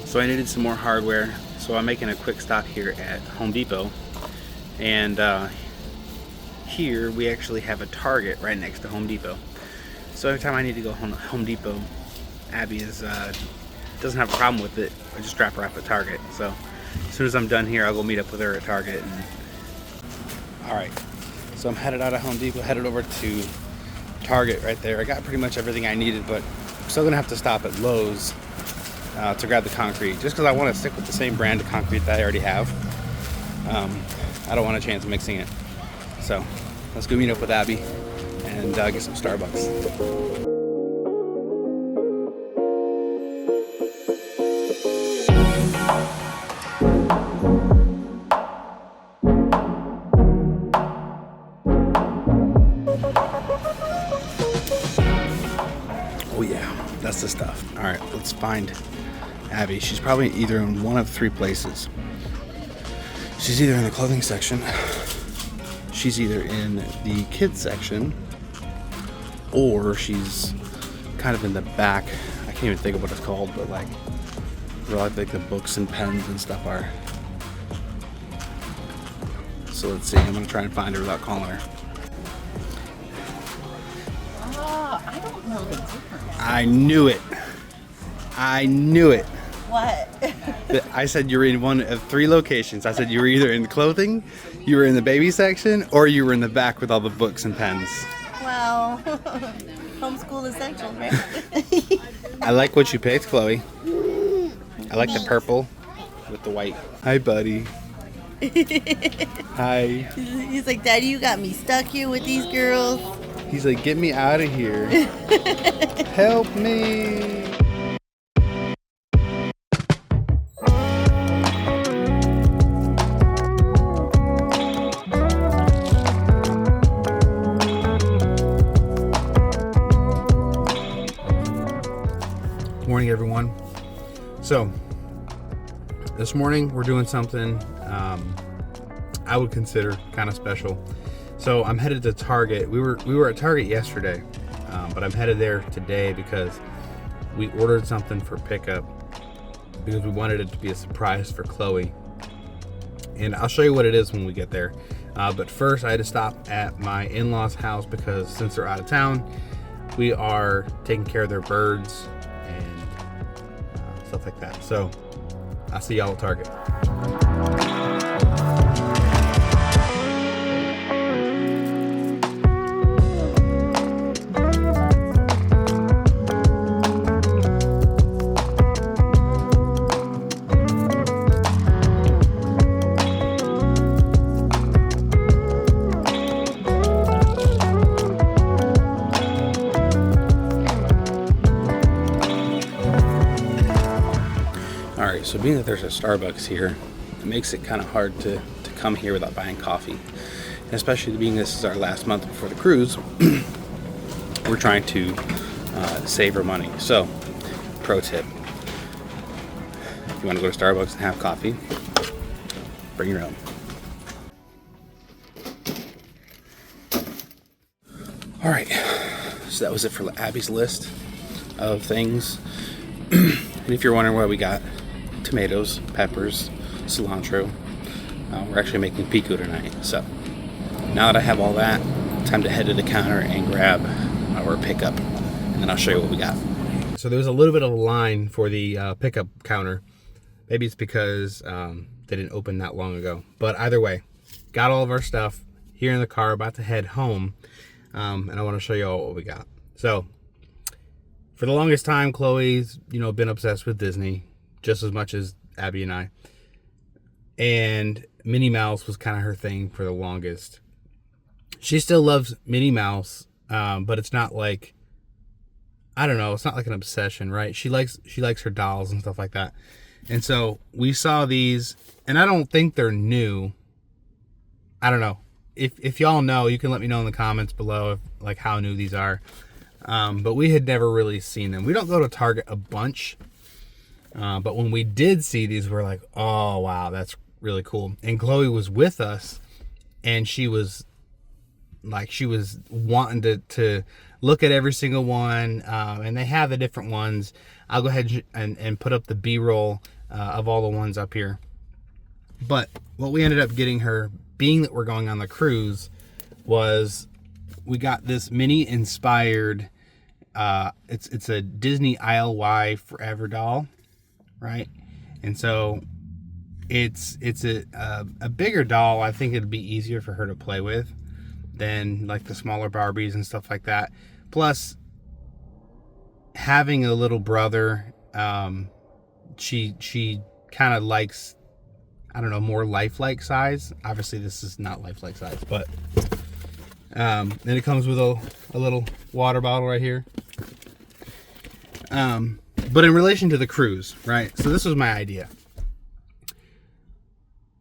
So I needed some more hardware, so I'm making a quick stop here at Home Depot. And here we actually have a Target right next to Home Depot. So every time I need to go Home Depot, Abby doesn't have a problem with it. I just drop her off at Target. So as soon as I'm done here, I'll go meet up with her at Target. Alright, so I'm headed out of Home Depot, headed over to Target right there. I got pretty much everything I needed, but I'm still gonna have to stop at Lowe's to grab the concrete, just because I want to stick with the same brand of concrete that I already have. I don't want a chance of mixing it. So let's go meet up with Abby and get some Starbucks. Oh yeah, that's the stuff. All right, let's find Abby. She's probably either in one of three places. She's either in the clothing section, she's either in the kids section, or she's kind of in the back. I can't even think of what it's called, but like where I think the books and pens and stuff are. So let's see, I'm gonna try and find her without calling her. I don't know the difference. I knew it. I knew it. What? I said you were in one of three locations. I said you were either in clothing, you were in the baby section, or you were in the back with all the books and pens. Well, homeschool essentials, right? I like what you picked, Chloe. I like the purple with the white. Hi, buddy. Hi. He's like, Daddy, you got me stuck here with these girls. He's like, get me out of here. Help me. Morning, everyone. So this morning we're doing something I would consider kind of special. So I'm headed to Target. We were at Target yesterday, but I'm headed there today because we ordered something for pickup because we wanted it to be a surprise for Chloe. And I'll show you what it is when we get there. But first I had to stop at my in-laws' house because since they're out of town, we are taking care of their birds and stuff like that. So I'll see y'all at Target. Alright, so being that there's a Starbucks here, it makes it kind of hard to come here without buying coffee. And especially being this is our last month before the cruise, we're trying to save our money. So, pro tip, if you want to go to Starbucks and have coffee, bring your own. Alright, so that was it for Abby's list of things. And if you're wondering why we got tomatoes, peppers, cilantro, we're actually making pico tonight. So now that I have all that, time to head to the counter and grab our pickup, and then I'll show you what we got. So there was a little bit of a line for the pickup counter. Maybe it's because they didn't open that long ago, but either way, got all of our stuff here in the car, about to head home, and I want to show you all what we got. So for the longest time, Chloe's, been obsessed with Disney just as much as Abby and I. And Minnie Mouse was kind of her thing for the longest. She still loves Minnie Mouse, but it's not like, I don't know, it's not like an obsession, right? She likes her dolls and stuff like that. And so we saw these, and I don't think they're new. I don't know. If y'all know, you can let me know in the comments below how new these are. But we had never really seen them. We don't go to Target a bunch. But when we did see these, we're like, oh, wow, that's really cool. And Chloe was with us, and she was wanting to look at every single one. And they have the different ones. I'll go ahead and put up the B-roll of all the ones up here. But what we ended up getting her, being that we're going on the cruise, was we got this Minnie inspired, it's a Disney ILY Forever doll, right? And so it's a bigger doll. I think it'd be easier for her to play with than like the smaller Barbies and stuff like that. Plus, having a little brother, she kind of likes, I don't know, more lifelike size. Obviously this is not lifelike size, but then it comes with a little water bottle right here. But in relation to the cruise, right? So this was my idea.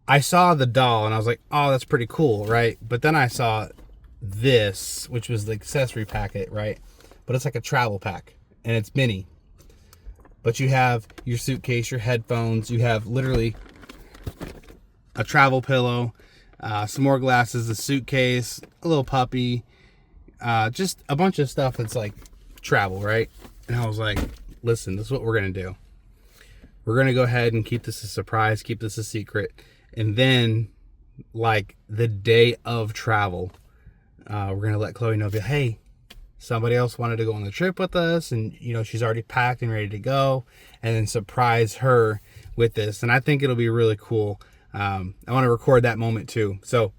I saw the doll and I was like, oh, that's pretty cool, right? But then I saw this, which was the accessory packet, right? But it's like a travel pack and it's mini. But you have your suitcase, your headphones, you have literally a travel pillow, some more glasses, a suitcase, a little puppy, just a bunch of stuff that's like travel, right? And I was like, listen, this is what we're going to do. We're going to go ahead and keep this a surprise, keep this a secret. And then, like, the day of travel, we're going to let Chloe know, hey, somebody else wanted to go on the trip with us. And, you know, she's already packed and ready to go. And then surprise her with this. And I think it'll be really cool. I want to record that moment too. So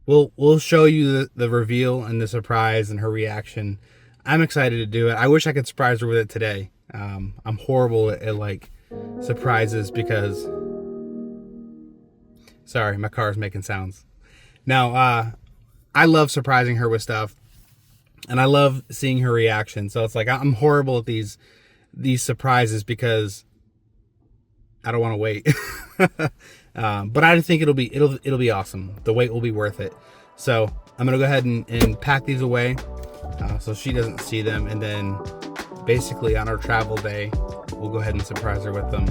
we'll show you the reveal and the surprise and her reaction. I'm excited to do it. I wish I could surprise her with it today. I'm horrible at like surprises because, sorry, my car is making sounds. Now, I love surprising her with stuff and I love seeing her reaction. So it's like, I'm horrible at these surprises because I don't want to wait. But I think it'll be awesome. The wait will be worth it. So I'm gonna go ahead and pack these away, so she doesn't see them. And then basically on our travel day, we'll go ahead and surprise her with them,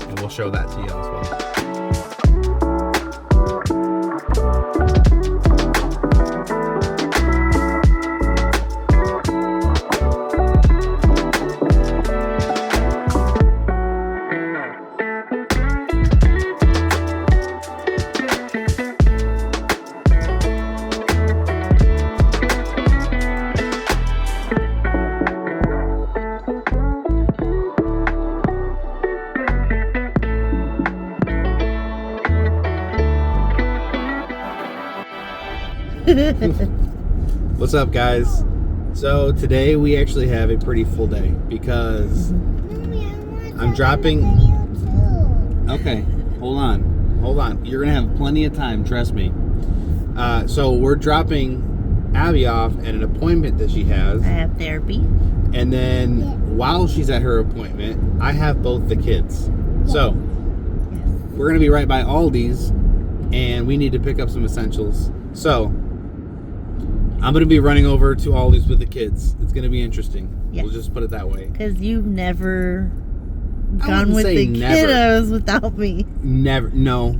and we'll show that to you as well. What's up, guys? So today we actually have a pretty full day because I'm dropping. Okay, hold on. You're gonna have plenty of time, trust me. So we're dropping Abby off at an appointment that she has. I have therapy. And then while she's at her appointment, I have both the kids. So we're gonna be right by Aldi's, and we need to pick up some essentials. So I'm going to be running over to Aldi's with the kids. It's going to be interesting. Yes. We'll just put it that way. Because you've never gone with the kiddos without me. Never. No.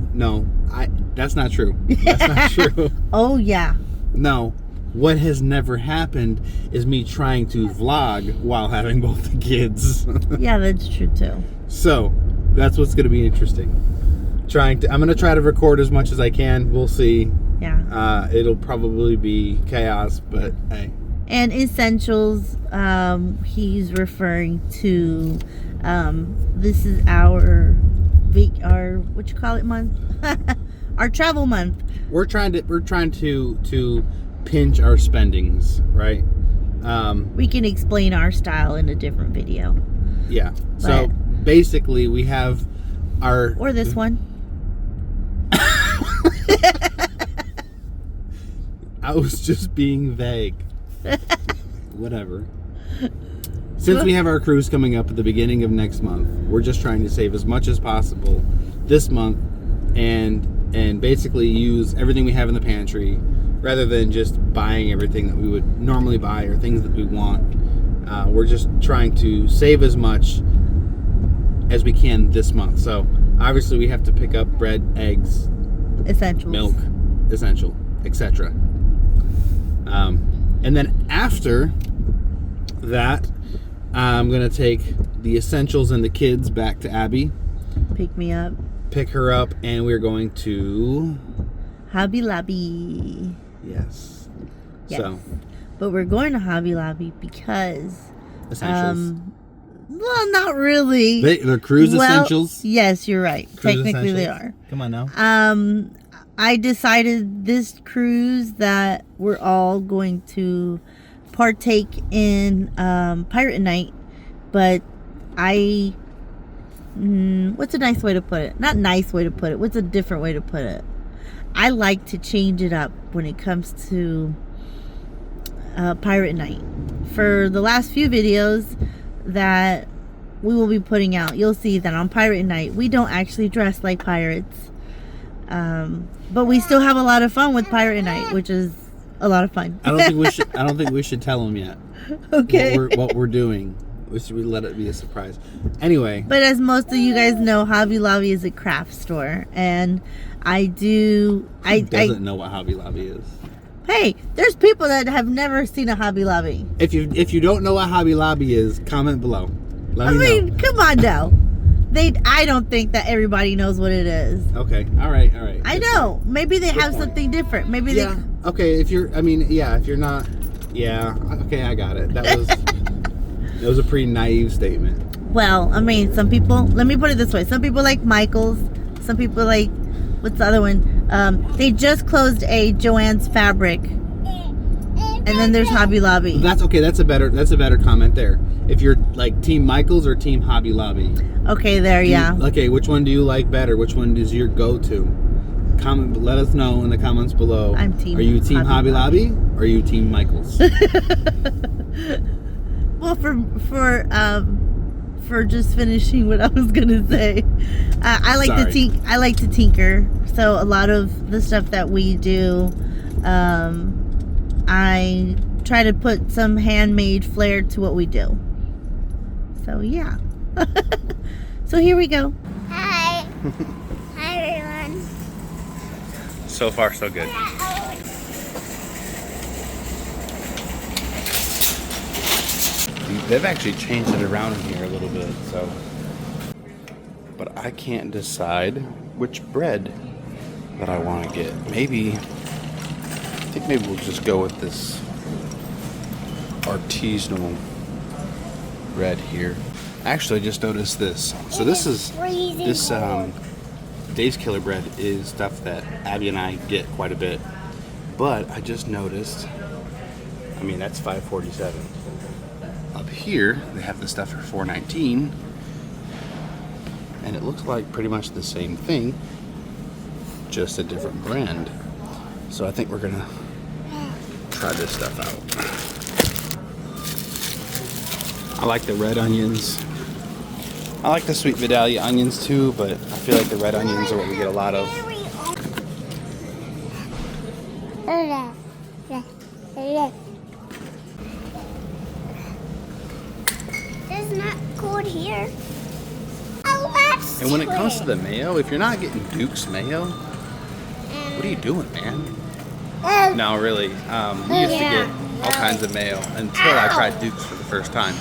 That's not true. That's not true. Oh, yeah. No. What has never happened is me trying to vlog while having both the kids. Yeah, that's true, too. So, that's what's going to be interesting. I'm going to try to record as much as I can. We'll see. Yeah. It'll probably be chaos, but hey. And essentials, he's referring to, this is our what you call it, month? Our travel month. We're trying to pinch our spendings, right? We can explain our style in a different video. Yeah. So basically we have our... Or this one. I was just being vague. Whatever. Since we have our cruise coming up at the beginning of next month, we're just trying to save as much as possible this month and basically use everything we have in the pantry rather than just buying everything that we would normally buy or things that we want. We're just trying to save as much as we can this month. So obviously we have to pick up bread, eggs, essentials, milk, essential, etc. And then after that, I'm gonna take the essentials and the kids back to Abby, pick me up. Pick her up, and we're going to Hobby Lobby. Yes. So, but we're going to Hobby Lobby because essentials. Well, not really. They're cruise essentials. Yes, you're right. Cruise Technically, essentials. they are. Come on now. I decided this cruise that we're all going to partake in Pirate Night, but what's a nice way to put it? Not nice way to put it. What's a different way to put it? I like to change it up when it comes to Pirate Night. For the last few videos that we will be putting out, you'll see that on Pirate Night we don't actually dress like pirates, but we still have a lot of fun with Pirate Night, which is a lot of fun. I don't think we should tell them yet. Okay. What we're doing. We should let it be a surprise. Anyway. But as most of you guys know, Hobby Lobby is a craft store, and I doesn't know what Hobby Lobby is. Hey, there's people that have never seen a Hobby Lobby. If you don't know what Hobby Lobby is, comment below. Let me know. Come on now. I don't think that everybody knows what it is. Okay. All right. I know. Maybe they have something different. Maybe they. Okay. If you're not. Yeah. Okay. I got it. That was a pretty naive statement. Well, I mean, some people. Let me put it this way. Some people like Michaels. Some people like. What's the other one? They just closed a Joann's Fabric. And then there's Hobby Lobby. That's okay. That's a better comment there. If you're like Team Michaels or Team Hobby Lobby. Okay, yeah. Okay, which one do you like better? Which one is your go-to? Comment. Let us know in the comments below. I'm Team. Are you Team Hobby Lobby or are you Team Michaels? Well, for just finishing what I was gonna say, I like to tinker. So a lot of the stuff that we do, I try to put some handmade flair to what we do. So yeah. So here we go. Hi. Hi everyone. So far, so good. They've actually changed it around in here a little bit, so. But I can't decide which bread that I want to get. I think maybe we'll just go with this artisanal bread here. Actually, I just noticed this. So this Dave's Killer bread is stuff that Abby and I get quite a bit. But I just noticed, that's $5.47. Up here, they have the stuff for $4.19. And it looks like pretty much the same thing, just a different brand. So I think we're gonna try this stuff out. I like the red onions. I like the sweet Vidalia onions too, but I feel like the red onions are what we get a lot of. It's not cold here. And when it comes to the mayo, if you're not getting Duke's mayo, what are you doing, man? No, really. We used to get all kinds of mayo until I tried Duke's for the first time.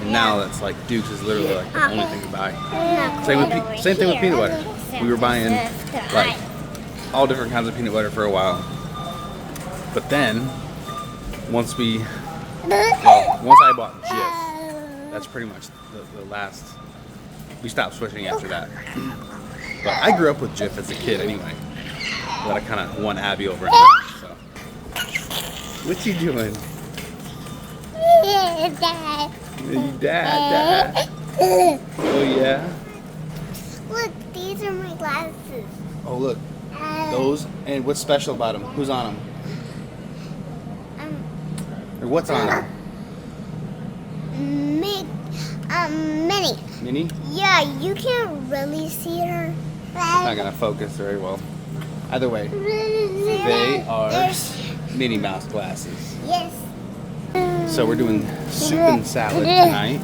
And now that's like Duke's is literally like the only thing to buy. Same thing with peanut butter. We were buying like all different kinds of peanut butter for a while. But then once I bought Jif, that's pretty much the last. We stopped switching after that. But I grew up with Jif as a kid anyway. But I kind of won Abby over. So. What's he doing? Dad. Oh yeah. Look, these are my glasses. Oh look, those. And what's special about them? Who's on them? Or what's on them? Minnie. Minnie? Yeah, you can't really see her. It's not gonna focus very well. Either way, they are Minnie Mouse glasses. Yes. So we're doing soup and salad tonight.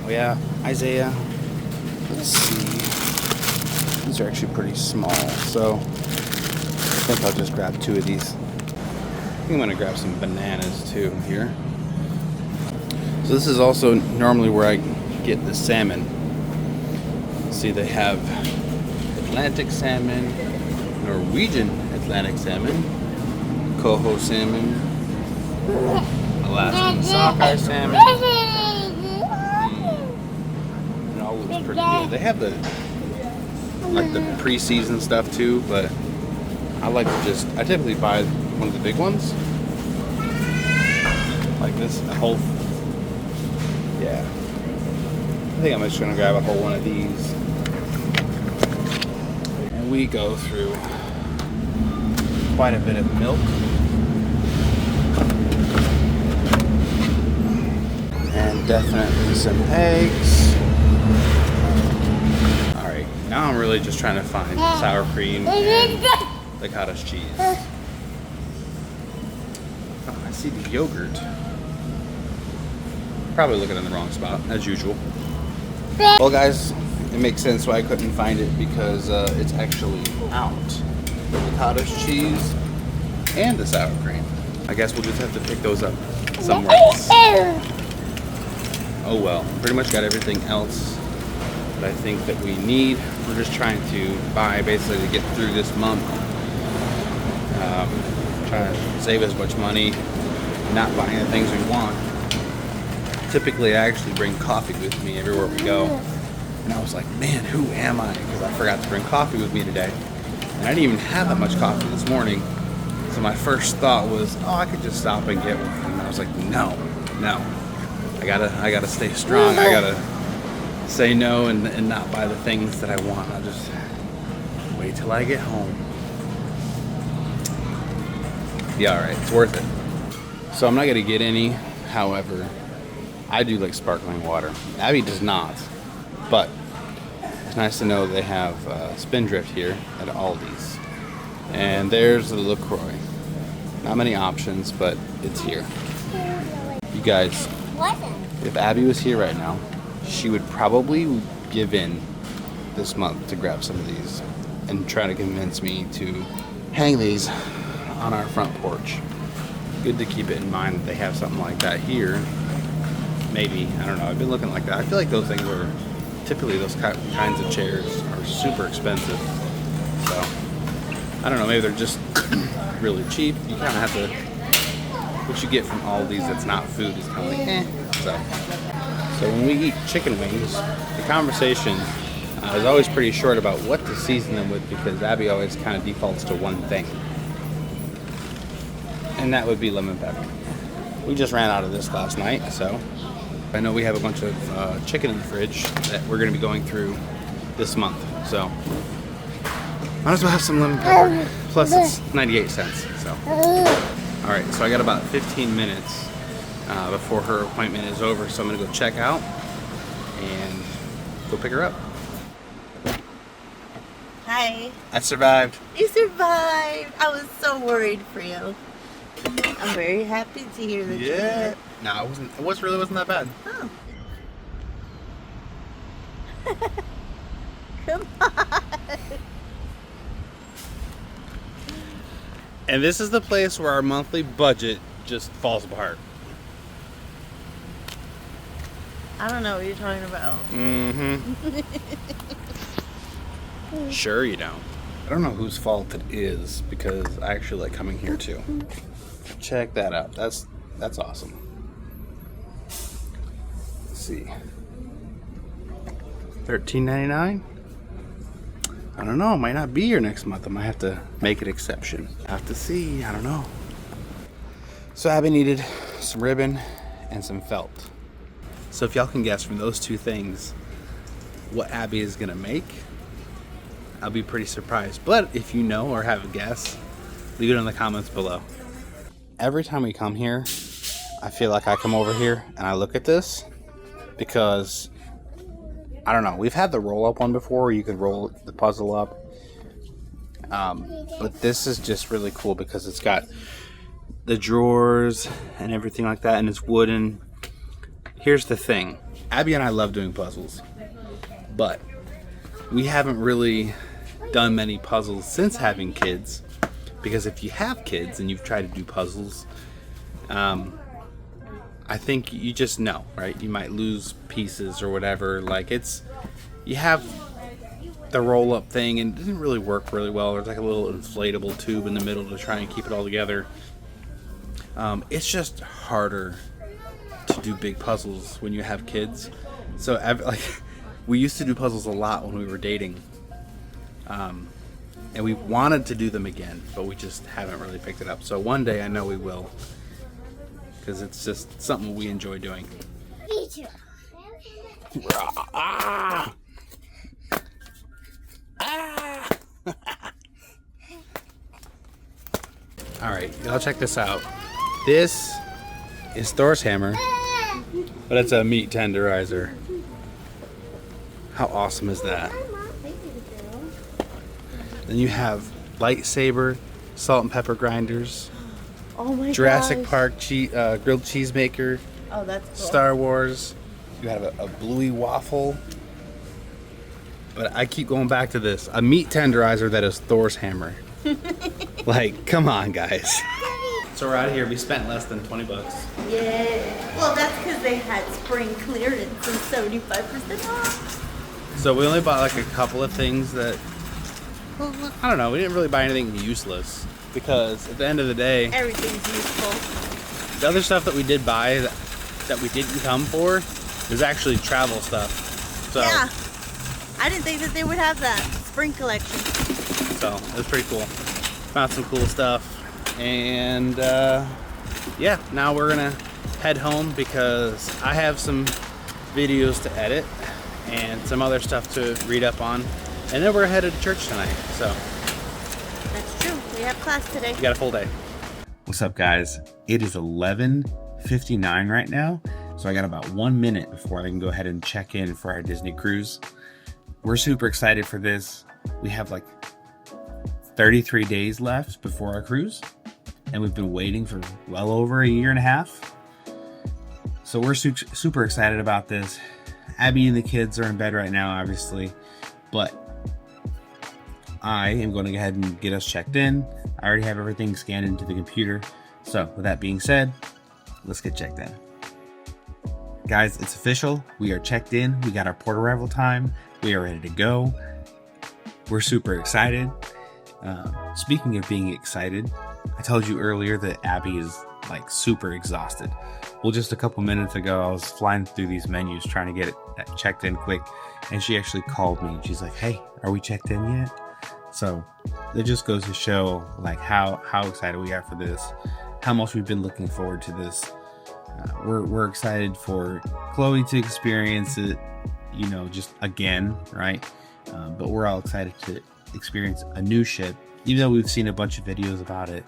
Oh yeah, Isaiah. Let's see. These are actually pretty small, so I think I'll just grab 2 of these. I think I'm gonna grab some bananas too here. So this is also normally where I get the salmon. See, they have Atlantic salmon, Norwegian Atlantic salmon, coho salmon, Alaskan sockeye salmon. It all looks pretty good. They have the pre-season stuff too, but I typically buy one of the big ones. Like this, a whole, yeah. I think I'm just gonna grab a whole one of these. And we go through quite a bit of milk. And definitely some eggs. Alright, now I'm really just trying to find sour cream and the cottage cheese. Oh, I see the yogurt. Probably looking in the wrong spot, as usual. Well, guys, it makes sense why I couldn't find it, because it's actually out. The cottage cheese and the sour cream. I guess we'll just have to pick those up somewhere else. Oh well, pretty much got everything else that I think that we need. We're just trying to buy basically to get through this month. Trying to save as much money, not buying the things we want. Typically, I actually bring coffee with me everywhere we go. And I was like, man, who am I? Because I forgot to bring coffee with me today. And I didn't even have that much coffee this morning. So my first thought was, oh, I could just stop and get one. And I was like, no. I gotta stay strong. I gotta say no and not buy the things that I want. I'll just wait till I get home. Yeah, alright, it's worth it. So I'm not gonna get any, however, I do like sparkling water. Abby does not, but it's nice to know they have Spindrift here at Aldi's. And there's the LaCroix. Not many options, but it's here. You guys, if Abby was here right now, she would probably give in this month to grab some of these and try to convince me to hang these on our front porch. Good to keep it in mind that they have something like that here. Maybe, I don't know, I've been looking like that. I feel like those things are, typically those kinds of chairs are super expensive. So, I don't know, maybe they're just really cheap. You kind of have to, what you get from Aldi's that's not food is kind of like, eh. So when we eat chicken wings, the conversation is always pretty short about what to season them with, because Abby always kind of defaults to one thing. And that would be lemon pepper. We just ran out of this last night, so I know we have a bunch of chicken in the fridge that we're going to be going through this month. So might as well have some lemon pepper. Plus it's 98 cents. So alright, so I got about 15 minutes before her appointment is over, so I'm going to go check out and go pick her up. Hi. I survived. You survived. I was so worried for you. I'm very happy to hear that you did it. No, it really wasn't that bad. Oh. Come on. And this is the place where our monthly budget just falls apart. I don't know what you're talking about. Mm-hmm. Sure you don't. I don't know whose fault it is, because I actually like coming here too. Check that out. That's awesome. Let's see. $13.99? I don't know. It might not be here next month. I might have to make an exception. Have to see. I don't know. So Abby needed some ribbon and some felt. So if y'all can guess from those two things what Abby is gonna make, I'll be pretty surprised. But if you know or have a guess, leave it in the comments below. Every time we come here, I feel like I come over here and I look at this, because I don't know, we've had the roll up one before where you could roll the puzzle up, but this is just really cool because it's got the drawers and everything like that, and it's wooden. Here's the thing, Abby and I love doing puzzles, but we haven't really done many puzzles since having kids, because if you have kids and you've tried to do puzzles, I think you just know, right? You might lose pieces or whatever. Like, you have the roll-up thing, and it didn't really work really well. There's like a little inflatable tube in the middle to try and keep it all together. It's just harder to do big puzzles when you have kids. So like, we used to do puzzles a lot when we were dating, and we wanted to do them again, but we just haven't really picked it up. So one day I know we will, because it's just something we enjoy doing. Me too. Ah! Alright, y'all check this out. This is Thor's hammer, but it's a meat tenderizer. How awesome is that? Then you have lightsaber, salt and pepper grinders, Oh my Jurassic gosh. Park grilled cheese maker, Oh, that's cool. Star Wars. You have a bluey waffle. But I keep going back to this. A meat tenderizer that is Thor's hammer. Like, come on, guys. So we're out of here. We spent less than 20 bucks. Yeah. Well, that's because they had spring clearance and 75% off. So we only bought like a couple of things that, well, I don't know. We didn't really buy anything useless. Because at the end of the day, Everything's useful. the other stuff that we did buy that we didn't come for was actually travel stuff. So, Yeah. I didn't think that they would have that spring collection. So it was pretty cool. Found some cool stuff. And yeah, now we're gonna head home because I have some videos to edit and some other stuff to read up on. And then we're headed to church tonight. So That's true. We have class today. we got a full day. What's up, guys? It is 11:59 right now. So I got about 1 minute before I can go ahead and check in for our Disney cruise. We're super excited for this. We have like 33 days left before our cruise, and we've been waiting for well over a year and a half. So we're super excited about this. Abby and the kids are in bed right now, obviously, but I am going to go ahead and get us checked in. I already have everything scanned into the computer. So with that being said, let's get checked in. Guys, it's official. We are checked in. We got our port arrival time. We are ready to go. We're super excited. Speaking of being excited, I told you earlier that Abby is like super exhausted. Well, just a couple minutes ago, I was flying through these menus trying to get it checked in quick, and she actually called me and she's like, "Hey, are we checked in yet?" So it just goes to show like how excited we are for this, how much we've been looking forward to this. We're excited for Chloe to experience it, you know, just again, right? But we're all excited to experience a new ship. Even though we've seen a bunch of videos about it,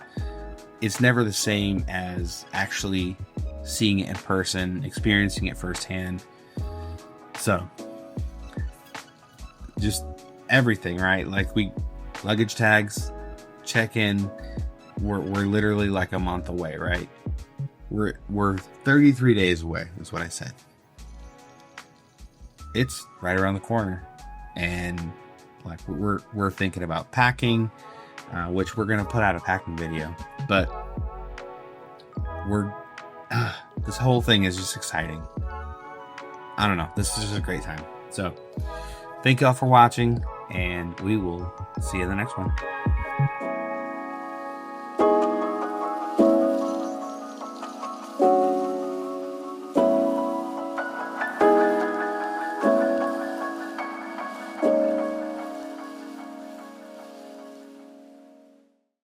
it's never the same as actually seeing it in person, experiencing it firsthand. So just everything, right? Like luggage tags, check-in, we're literally like a month away, right? We're 33 days away, is what I said. It's right around the corner, and like we're thinking about packing, which we're gonna put out a packing video. But this whole thing is just exciting. I don't know. This is just a great time. So thank y'all for watching, and we will see you in the next one.